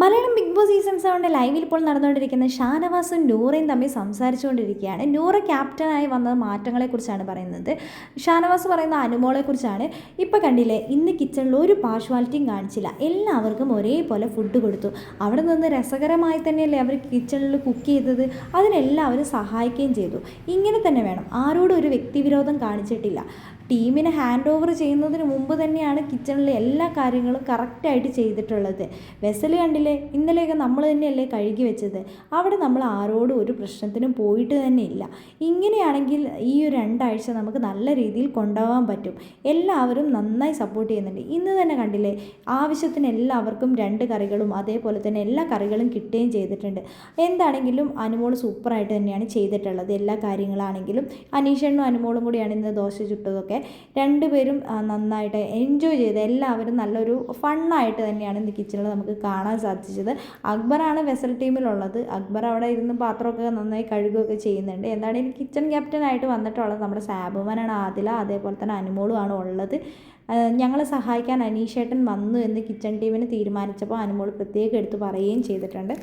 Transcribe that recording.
Malayalam big boss season 7 ലൈവിൽ ഇപ്പോൾ നടന്നുകൊണ്ടിരിക്കുന്ന ഷാനവാസും നൂറയും തമ്മിൽ സംസാരിച്ചുകൊണ്ടിരിക്കുകയാണ്. നൂറ ക്യാപ്റ്റനായി വന്ന മാറ്റങ്ങളെക്കുറിച്ചാണ് പറയുന്നത്. ഷാനവാസ് പറയുന്ന അനുമോളെക്കുറിച്ചാണ്. ഇപ്പോൾ കണ്ടില്ലേ, ഇന്ന് കിച്ചണിൽ ഒരു പാർഷ്വാലിറ്റിയും കാണിച്ചില്ല, എല്ലാവർക്കും ഒരേപോലെ ഫുഡ് കൊടുത്തു. അവിടെ നിന്ന് രസകരമായി തന്നെയല്ലേ അവർ കിച്ചണിൽ കുക്ക് ചെയ്തത്, അതിനെല്ലാവരും സഹായിക്കുകയും ചെയ്തു. ഇങ്ങനെ തന്നെ വേണം, ആരോടും ഒരു വ്യക്തിവിരോധം കാണിച്ചിട്ടില്ല. ടീമിനെ ഹാൻഡ് ഓവർ ചെയ്യുന്നതിന് മുമ്പ് തന്നെയാണ് കിച്ചണിലെ എല്ലാ കാര്യങ്ങളും കറക്റ്റായിട്ട് ചെയ്തിട്ടുള്ളത്. വെസൽ കണ്ടില്ലേ, ഇന്നലെയൊക്കെ നമ്മൾ തന്നെയല്ലേ കഴുകി വെച്ചത്. അവിടെ നമ്മൾ ആരോടും ഒരു പ്രശ്നത്തിനും പോയിട്ട് തന്നെ ഇല്ല. ഇങ്ങനെയാണെങ്കിൽ ഈ ഒരു 2 ആഴ്ച നമുക്ക് നല്ല രീതിയിൽ കൊണ്ടുപോകാൻ പറ്റും. എല്ലാവരും നന്നായി സപ്പോർട്ട് ചെയ്യുന്നുണ്ട്. ഇന്ന് തന്നെ കണ്ടില്ലേ, ആവശ്യത്തിന് എല്ലാവർക്കും 2 കറികളും അതേപോലെ തന്നെ എല്ലാ കറികളും കിട്ടുകയും ചെയ്തിട്ടുണ്ട്. എന്താണെങ്കിലും അനുമോൾ സൂപ്പറായിട്ട് തന്നെയാണ് ചെയ്തിട്ടുള്ളത്. എല്ലാ കാര്യങ്ങളാണെങ്കിലും അനീഷണ്ണും അനുമോളും കൂടിയാണ് ഇന്ന് ദോശ ചുട്ടതൊക്കെ. രണ്ടുപേരും നന്നായിട്ട് എൻജോയ് ചെയ്ത് എല്ലാവരും നല്ലൊരു ഫണ്ണായിട്ട് തന്നെയാണ് ഇന്ന് കിച്ചണിൽ നമുക്ക് കാണാൻ സാധിച്ചത്. അക്ബറാണ് വെസൽ ടീമിലുള്ളത്. അക്ബർ അവിടെ ഇരുന്ന് പാത്രമൊക്കെ നന്നായി കഴുകുകയൊക്കെ ചെയ്യുന്നുണ്ട്. എന്താണ് ഈ കിച്ചൺ ക്യാപ്റ്റനായിട്ട് വന്നിട്ടുള്ളത് നമ്മുടെ സാബുമാനാണ്, ആദില, അതേപോലെ തന്നെ അനുമോളുമാണ് ഉള്ളത്. ഞങ്ങളെ സഹായിക്കാൻ അനീഷേട്ടൻ വന്നു എന്ന് കിച്ചൺ ടീമിന് തീരുമാനിച്ചപ്പോൾ അനുമോൾ പ്രത്യേകം എടുത്ത് പറയുകയും ചെയ്തിട്ടുണ്ട്.